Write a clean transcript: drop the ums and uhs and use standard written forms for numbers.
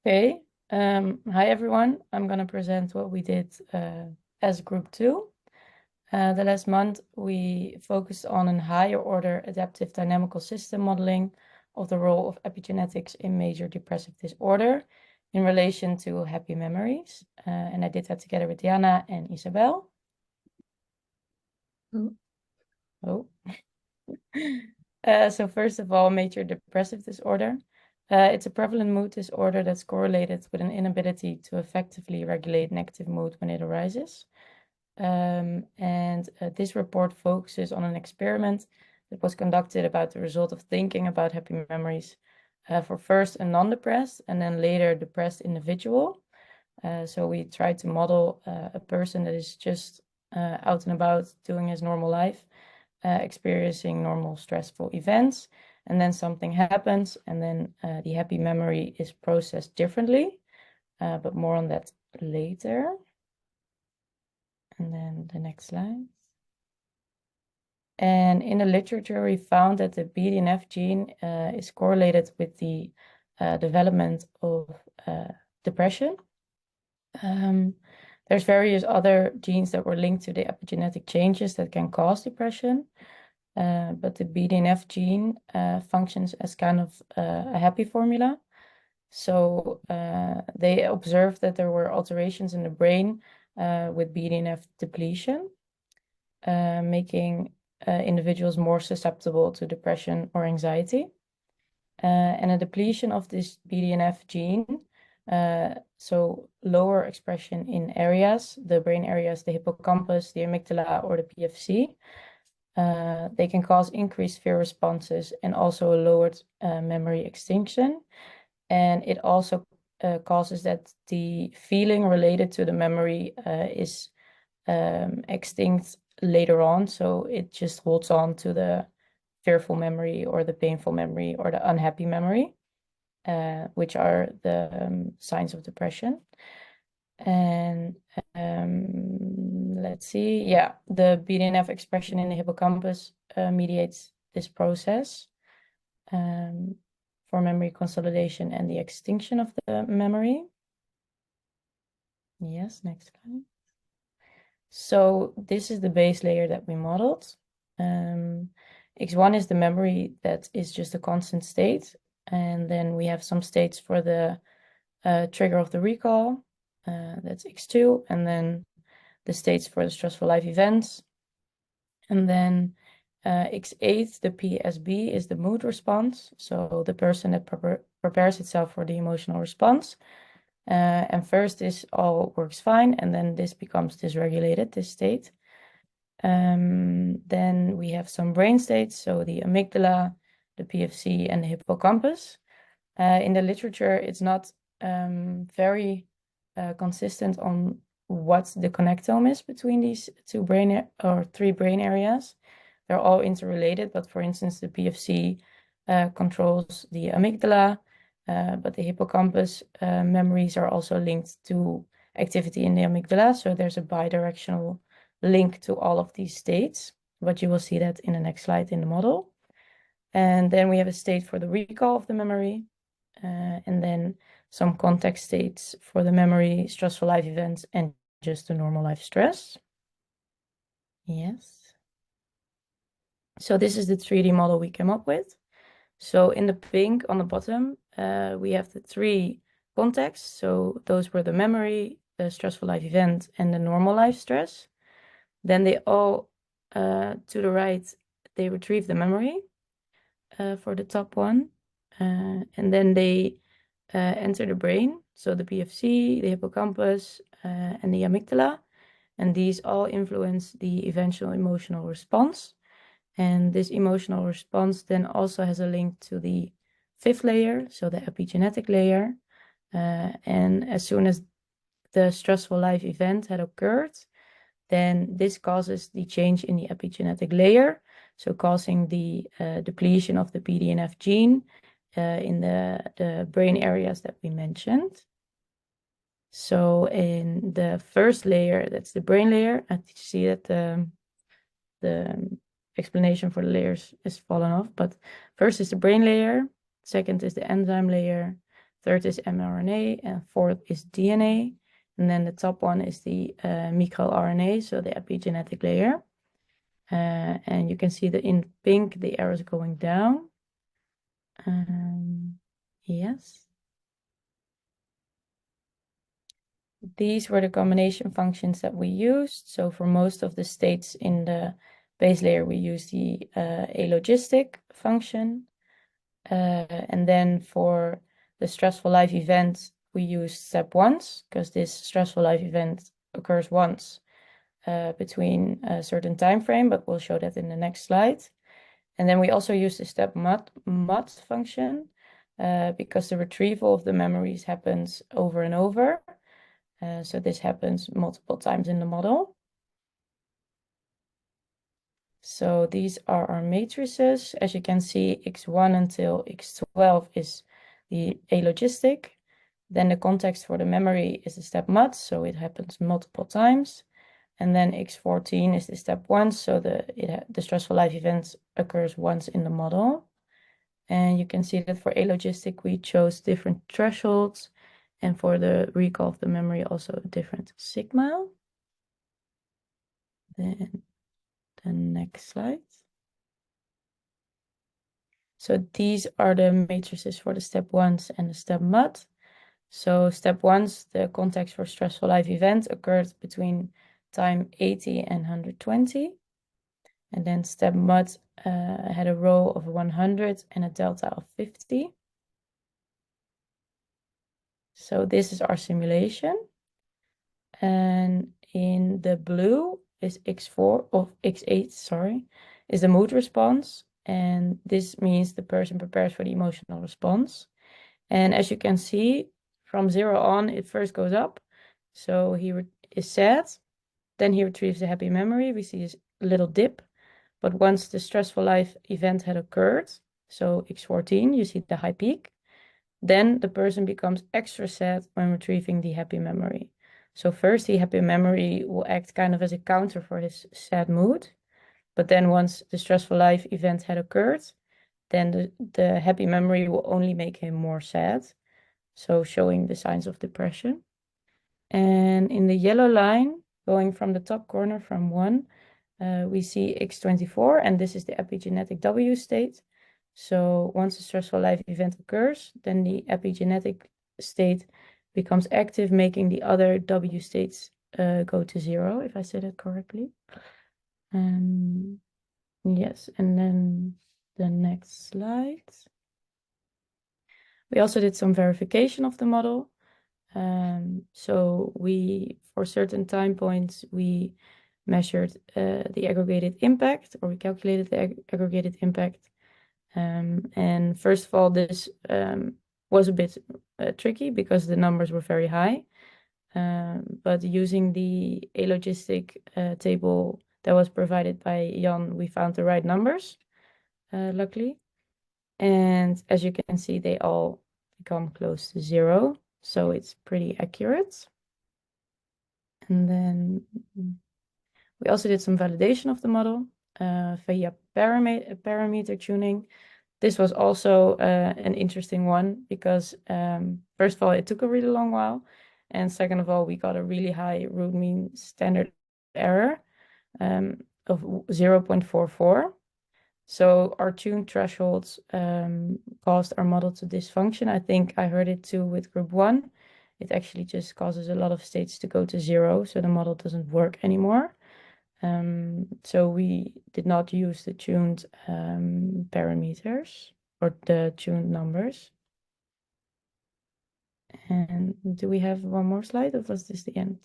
Okay. Hi everyone. I'm going to present what we did as group 2. The last month we focused on a higher order adaptive dynamical system modeling of the role of epigenetics in major depressive disorder in relation to happy memories. And I did that together with Diana and Isabel. Oh. So first of all, major depressive disorder. It's a prevalent mood disorder that's correlated with an inability to effectively regulate negative mood when it arises. This report focuses on an experiment that was conducted about the result of thinking about happy memories for first a non-depressed and then later a depressed individual. So we tried to model a person that is just out and about doing his normal life, experiencing normal stressful events, and then something happens, and then the happy memory is processed differently, but more on that later. And then the next slide. And in the literature, we found that the BDNF gene is correlated with the development of depression. There's various other genes that were linked to the epigenetic changes that can cause depression. But the BDNF gene functions as kind of a happy formula. So they observed that there were alterations in the brain with BDNF depletion, making individuals more susceptible to depression or anxiety. And a depletion of this BDNF gene, so lower expression in areas, the brain areas, the hippocampus, the amygdala, or the PFC, they can cause increased fear responses and also a lowered memory extinction. And it also causes that the feeling related to the memory is extinct later on. So it just holds on to the fearful memory or the painful memory or the unhappy memory, which are the signs of depression. And let's see. Yeah, the BDNF expression in the hippocampus mediates this process for memory consolidation and the extinction of the memory. Yes, next slide. So this is the base layer that we modeled. X1 is the memory that is just a constant state. And then we have some states for the trigger of the recall. That's X2. And then the states for the stressful life events. And then X8, the PSB, is the mood response. So the person that prepares itself for the emotional response. And first this all works fine, and then this becomes dysregulated, this state. Then we have some brain states, so the amygdala, the PFC, and the hippocampus. In the literature, it's not very consistent on what the connectome is between these three brain areas. They're all interrelated, but for instance, the PFC controls the amygdala, but the hippocampus memories are also linked to activity in the amygdala. So there's a bidirectional link to all of these states, but you will see that in the next slide in the model. And then we have a state for the recall of the memory, and then some context states for the memory, stressful life events, and just the normal life stress. Yes. So this is the 3D model we came up with. So in the pink on the bottom, we have the three contexts. So those were the memory, the stressful life event, and the normal life stress. Then they all, to the right, they retrieve the memory for the top one. And then they enter the brain. So the PFC, the hippocampus, and the amygdala. And these all influence the eventual emotional response. And this emotional response then also has a link to the fifth layer, so the epigenetic layer. And as soon as the stressful life event had occurred, then this causes the change in the epigenetic layer, so causing the depletion of the BDNF gene in the brain areas that we mentioned. So in the first layer, that's the brain layer, I see that the explanation for the layers is fallen off, but first is the brain layer, second is the enzyme layer, third is mRNA, and fourth is DNA. And then the top one is the microRNA, so the epigenetic layer. And you can see that in pink, the arrow is going down. Yes. These were the combination functions that we used. So for most of the states in the base layer, we use the alogistic function. And then for the stressful life event, we use step once, because this stressful life event occurs once between a certain time frame, but we'll show that in the next slide. And then we also use the step mod function because the retrieval of the memories happens over and over. So this happens multiple times in the model. So these are our matrices. As you can see, x1 until x12 is the alogistic. Then the context for the memory is the step mod, so it happens multiple times. And then x14 is the step once, so the stressful life event occurs once in the model. And you can see that for alogistic, we chose different thresholds. And for the recall of the memory, also a different sigma. Then the next slide. So these are the matrices for the step ones and the step mod. So step ones, the context for stressful life event occurred between time 80 and 120. And then step mod had a row of 100 and a delta of 50. So this is our simulation. And in the blue is x4 of x8, sorry, is the mood response. And this means the person prepares for the emotional response. And as you can see, from 0 on, it first goes up. So he is sad. Then he retrieves a happy memory. We see this little dip. But once the stressful life event had occurred, so x14, you see the high peak, then the person becomes extra sad when retrieving the happy memory. So first, the happy memory will act kind of as a counter for his sad mood. But then once the stressful life event had occurred, then the happy memory will only make him more sad. So showing the signs of depression. And in the yellow line, going from the top corner from 1, we see x24, and this is the epigenetic W state. So once a stressful life event occurs, then the epigenetic state becomes active, making the other W states go to 0, if I said it correctly. Yes, and then the next slide. We also did some verification of the model. So for certain time points, we measured the aggregated impact, or we calculated the aggregated impact. And first of all, this was a bit tricky because the numbers were very high. But using the alogistic table that was provided by Jan, we found the right numbers, luckily. And as you can see, they all become close to 0. So it's pretty accurate. And then we also did some validation of the model via parameter tuning. This was also an interesting one because first of all, it took a really long while. And second of all, we got a really high root mean standard error of 0.44. So our tune thresholds caused our model to dysfunction. I think I heard it too with group 1. It actually just causes a lot of states to go to 0, so the model doesn't work anymore. So we did not use the tuned parameters or the tuned numbers. And do we have one more slide, or was this the end?